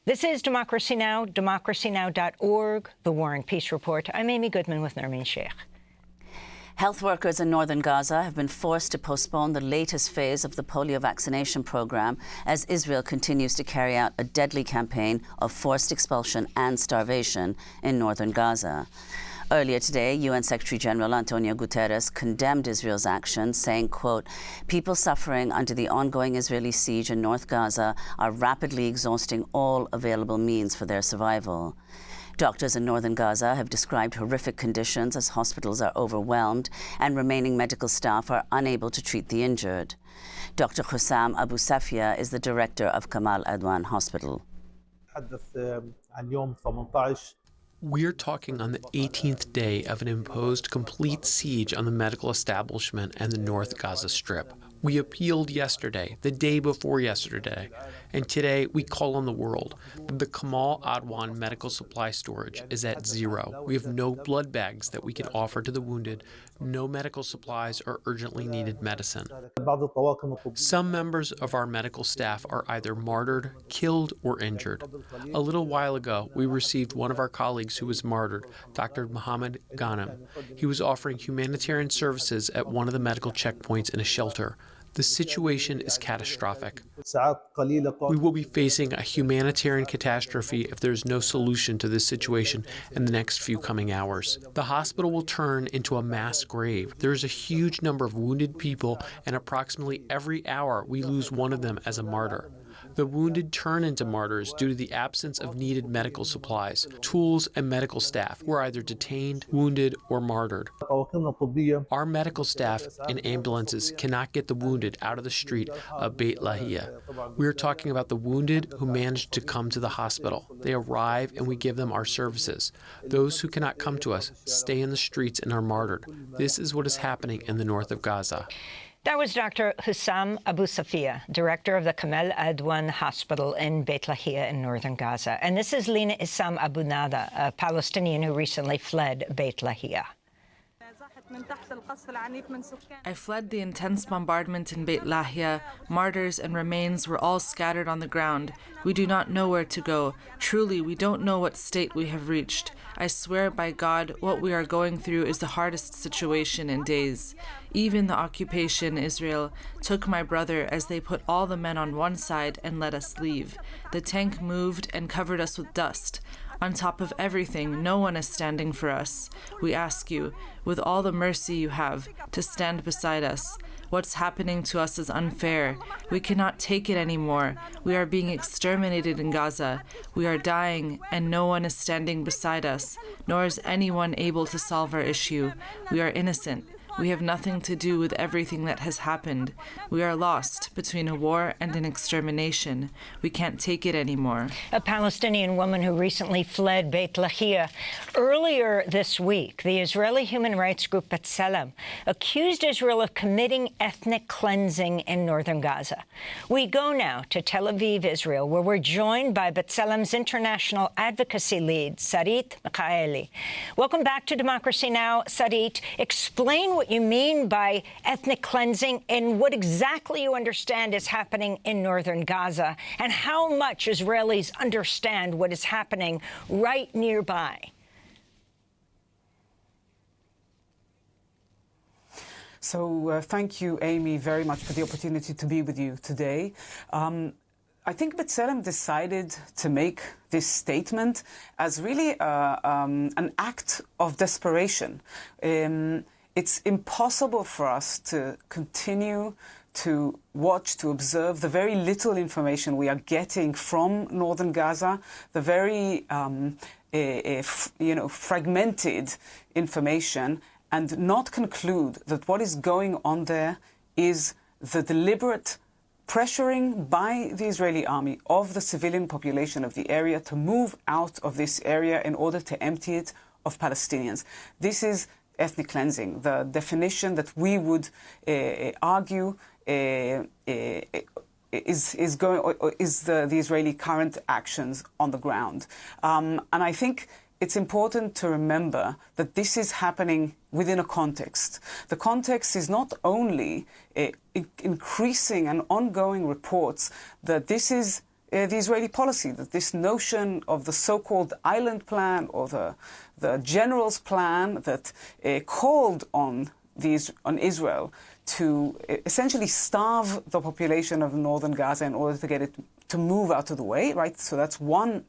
This is Democracy Now!, democracynow.org, The War and Peace Report. I'm Amy Goodman with Nermeen Sheikh. Health workers in northern Gaza have been forced to postpone the latest phase of the polio vaccination program as Israel continues to carry out a deadly campaign of forced expulsion and starvation in northern Gaza. Earlier today, UN Secretary-General Antonio Guterres condemned Israel's actions, saying, quote, "People suffering under the ongoing Israeli siege in North Gaza are rapidly exhausting all available means for their survival." Doctors in northern Gaza have described horrific conditions as hospitals are overwhelmed and remaining medical staff are unable to treat the injured. Dr. Hussam Abu Safia is the director of Kamal Adwan Hospital. We're talking on the 18th day of an imposed complete siege on the medical establishment and the North Gaza Strip. We appealed yesterday, the day before yesterday, and today we call on the world. The Kamal Adwan medical supply storage is at zero. We have no blood bags that we can offer to the wounded, no medical supplies or urgently needed medicine. Some members of our medical staff are either martyred, killed, or injured. A little while ago, we received one of our colleagues who was martyred, Dr. Mohammed Ghanem. He was offering humanitarian services at one of the medical checkpoints in a shelter. The situation is catastrophic. We will be facing a humanitarian catastrophe if there is no solution to this situation in the next few coming hours. The hospital will turn into a mass grave. There is a huge number of wounded people, and approximately every hour we lose one of them as a martyr. The wounded turn into martyrs due to the absence of needed medical supplies, tools, and medical staff who are either detained, wounded, or martyred. Our medical staff and ambulances cannot get the wounded out of the street of Beit Lahia. We are talking about the wounded who manage to come to the hospital. They arrive and we give them our services. Those who cannot come to us stay in the streets and are martyred. This is what is happening in the north of Gaza. That was Dr. Hussam Abu Safia, director of the Kamal Adwan Hospital in Beit Lahia in northern Gaza. And this is Lina Issam Abu Nada, a Palestinian who recently fled Beit Lahia. I fled the intense bombardment in Beit Lahia. Martyrs and remains were all scattered on the ground. We do not know where to go. Truly, we don't know what state we have reached. I swear by God, what we are going through is the hardest situation in days. Even the occupation, Israel, took my brother as they put all the men on one side and let us leave. The tank moved and covered us with dust. On top of everything, no one is standing for us. We ask you, with all the mercy you have, to stand beside us. What's happening to us is unfair. We cannot take it anymore. We are being exterminated in Gaza. We are dying, and no one is standing beside us, nor is anyone able to solve our issue. We are innocent. We have nothing to do with everything that has happened. We are lost between a war and an extermination. We can't take it anymore. A Palestinian woman who recently fled Beit Lahia. Earlier this week, the Israeli human rights group B'Tselem accused Israel of committing ethnic cleansing in northern Gaza. We go now to Tel Aviv, Israel, where we're joined by B'Tselem's international advocacy lead, Sarit Michaeli. Welcome back to Democracy Now!, Sarit. Explain what you mean by ethnic cleansing and what exactly you understand is happening in northern Gaza, and how much Israelis understand what is happening right nearby. So thank you, Amy, very much for the opportunity to be with you today. I think B'Tselem decided to make this statement as really an act of desperation. It's impossible for us to continue to watch, to observe the very little information we are getting from northern Gaza, the very fragmented information, and not conclude that what is going on there is the deliberate pressuring by the Israeli army of the civilian population of the area to move out of this area in order to empty it of Palestinians. This is ethnic cleansing. The definition that we would argue is the Israeli current actions on the ground. And I think it's important to remember that this is happening within a context. The context is not only increasing and ongoing reports that this is the Israeli policy, that this notion of the so-called island plan or the general's plan that called on Israel to essentially starve the population of northern Gaza in order to get it to move out of the way, right? So that's one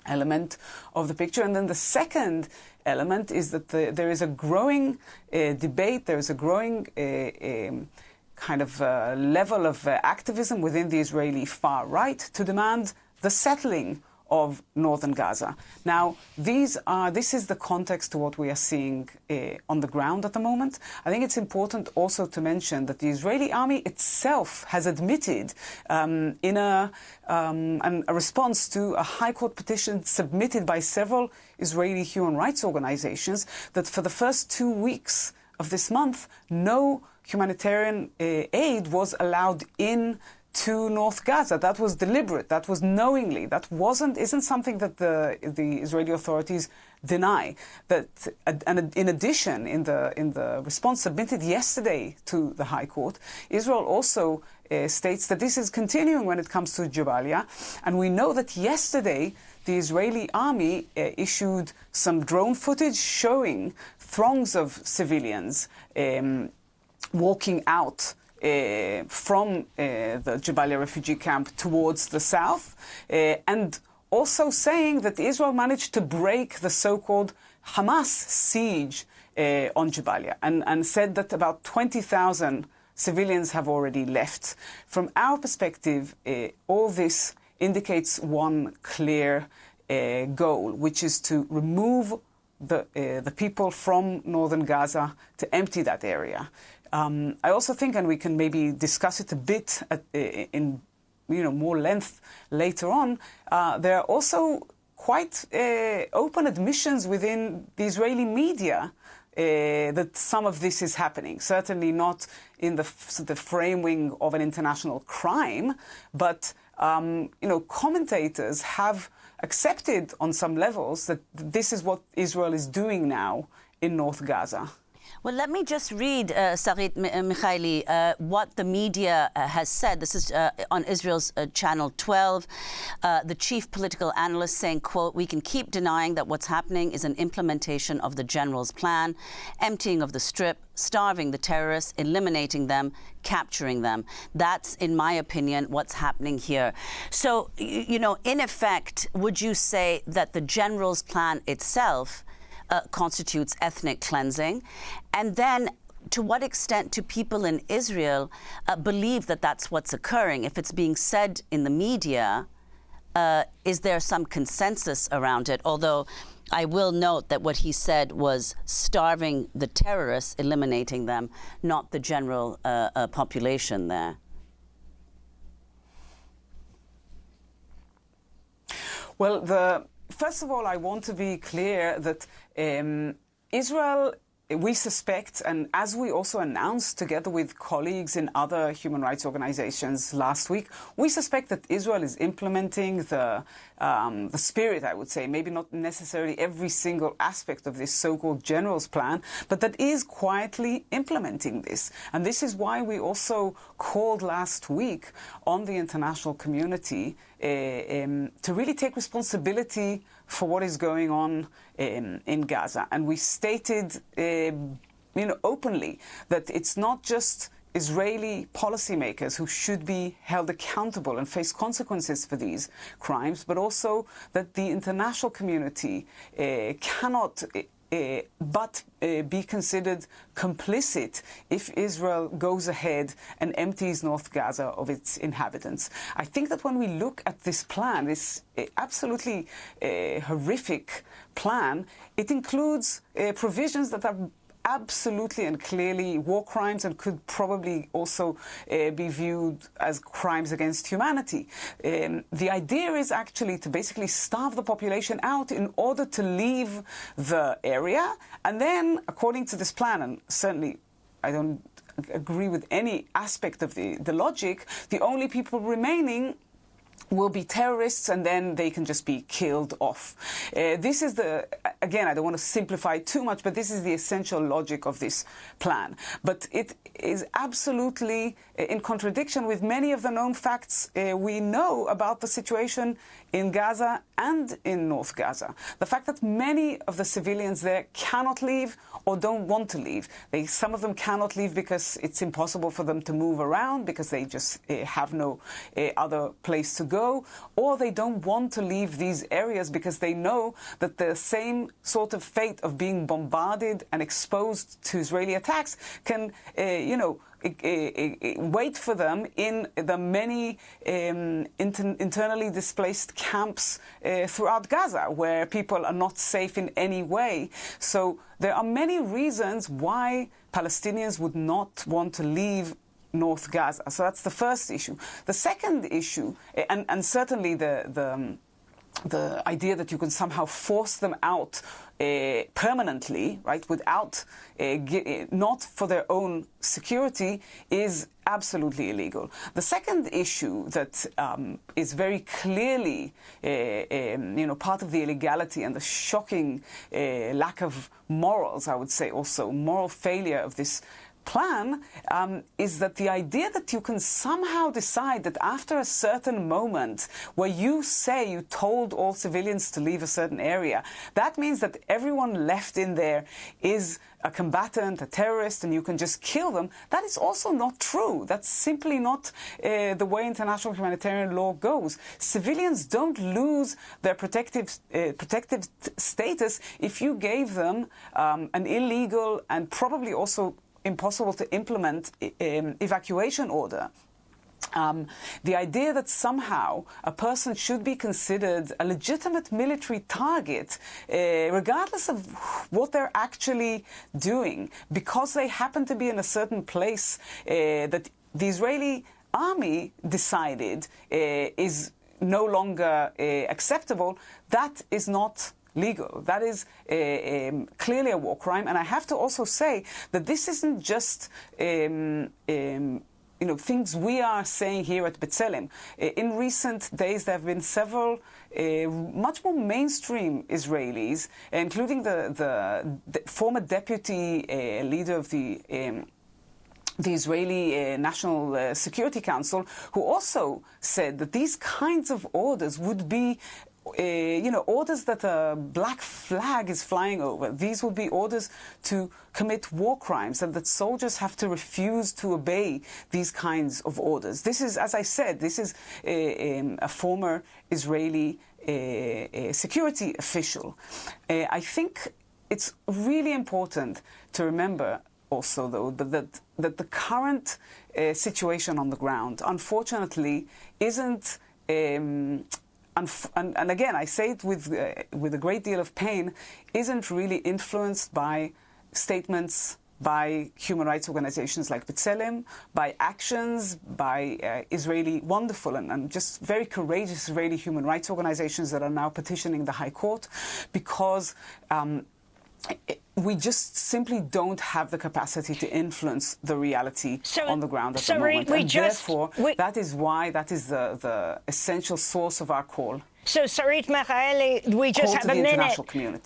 element of the picture. And then the second element is that there is a growing debate, there is a growing kind of level of activism within the Israeli far right to demand the settling of northern Gaza. Now, this is the context to what we are seeing on the ground at the moment. I think it's important also to mention that the Israeli army itself has admitted in a response to a High Court petition submitted by several Israeli human rights organizations that for the first 2 weeks of this month, no humanitarian aid was allowed in to North Gaza. That was deliberate. That was knowingly. That isn't something that the Israeli authorities deny. That, and in addition, in the response submitted yesterday to the High Court, Israel also states that this is continuing when it comes to Jabalia. And we know that yesterday the Israeli army issued some drone footage showing throngs of civilians walking out from the Jabalia refugee camp towards the south, and also saying that Israel managed to break the so-called Hamas siege on Jabalia, and said that about 20,000 civilians have already left. From our perspective, all this indicates one clear goal, which is to remove the people from northern Gaza, to empty that area. I also think, and we can maybe discuss it a bit in more length later on, there are also quite open admissions within the Israeli media that some of this is happening. Certainly not in the framing of an international crime, but commentators have accepted on some levels that this is what Israel is doing now in North Gaza. Well, let me just read, Sarit Michaeli, what the media has said. This is on Israel's Channel 12. The chief political analyst saying, quote, "We can keep denying that what's happening is an implementation of the general's plan, emptying of the strip, starving the terrorists, eliminating them, capturing them. That's, in my opinion, what's happening here." So, in effect, would you say that the general's plan itself constitutes ethnic cleansing? And then to what extent do people in Israel believe that that's what's occurring? If it's being said in the media, is there some consensus around it? Although I will note that what he said was starving the terrorists, eliminating them, not the general population there. Well, first of all, I want to be clear that Israel, we suspect, and as we also announced together with colleagues in other human rights organizations last week, we suspect that Israel is implementing the spirit, I would say, maybe not necessarily every single aspect of this so-called general's plan, but that is quietly implementing this. And this is why we also called last week on the international community to really take responsibility for what is going on in Gaza. And we stated openly that it's not just Israeli policymakers who should be held accountable and face consequences for these crimes, but also that the international community cannot but be considered complicit if Israel goes ahead and empties North Gaza of its inhabitants. I think that when we look at this plan, this absolutely horrific plan, it includes provisions that are absolutely and clearly war crimes and could probably also be viewed as crimes against humanity. The idea is actually to basically starve the population out in order to leave the area. And then, according to this plan, and certainly I don't agree with any aspect of the logic, the only people remaining will be terrorists, and then they can just be killed off. This is again, I don't want to simplify too much, but this is the essential logic of this plan. But it is absolutely in contradiction with many of the known facts we know about the situation in Gaza and in North Gaza. The fact that many of the civilians there cannot leave or don't want to leave. Some of them cannot leave because it's impossible for them to move around, because they just have no other place to go, or they don't want to leave these areas because they know that the same sort of fate of being bombarded and exposed to Israeli attacks can, wait for them in the many internally displaced camps throughout Gaza, where people are not safe in any way. So there are many reasons why Palestinians would not want to leave North Gaza. So that's the first issue. The second issue, and certainly the idea that you can somehow force them out permanently, right, without, not for their own security, is absolutely illegal. The second issue that is very clearly, part of the illegality and the shocking lack of morals, I would say also moral failure of this plan, is that the idea that you can somehow decide that after a certain moment where you say you told all civilians to leave a certain area, that means that everyone left in there is a combatant, a terrorist, and you can just kill them. That is also not true. That's simply not the way international humanitarian law goes. Civilians don't lose their protective status if you gave them an illegal and probably also impossible to implement evacuation order. The idea that somehow a person should be considered a legitimate military target, regardless of what they're actually doing, because they happen to be in a certain place that the Israeli army decided is no longer acceptable, that is not legal. That is clearly a war crime. And I have to also say that this isn't just things we are saying here at B'Tselem. In recent days, there have been several much more mainstream Israelis, including the former deputy leader of the Israeli National Security Council, who also said that these kinds of orders would be orders that a black flag is flying over. These would be orders to commit war crimes, and that soldiers have to refuse to obey these kinds of orders. This is, as I said, this is a former Israeli security official. I think it's really important to remember also, though, that the current situation on the ground, unfortunately, isn't and again, I say it with a great deal of pain, isn't really influenced by statements by human rights organizations like B'Tselem, by actions by wonderful and just very courageous Israeli human rights organizations that are now petitioning the High Court, because we just simply don't have the capacity to influence the reality on the ground at the moment. And therefore, that is why that is the essential source of our call. So, Sarit Michaeli, we just have a minute.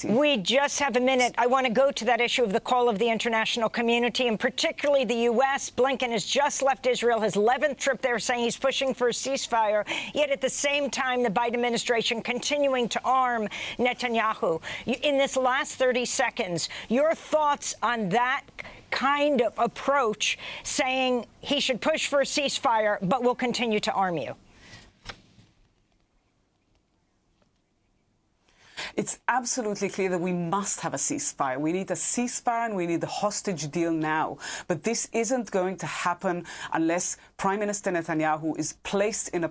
We just have a minute. I want to go to that issue of the call of the international community, and particularly the U.S. Blinken has just left Israel, his 11th trip there, saying he's pushing for a ceasefire. Yet at the same time, the Biden administration continuing to arm Netanyahu. In this last 30 seconds, your thoughts on that kind of approach, saying he should push for a ceasefire, but will continue to arm you? It's absolutely clear that we must have a ceasefire. We need a ceasefire and we need a hostage deal now. But this isn't going to happen unless Prime Minister Netanyahu is placed in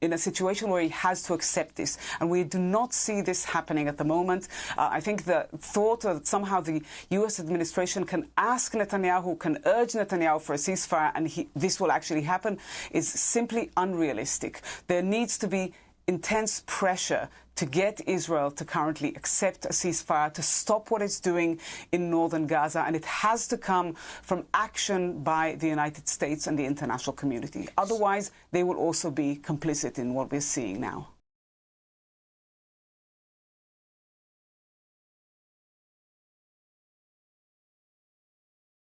a situation where he has to accept this. And we do not see this happening at the moment. I think the thought that somehow the U.S. administration can ask Netanyahu, can urge Netanyahu for a ceasefire, and this will actually happen, is simply unrealistic. There needs to be intense pressure to get Israel to currently accept a ceasefire, to stop what it's doing in northern Gaza, and it has to come from action by the United States and the international community. Otherwise, they will also be complicit in what we're seeing now.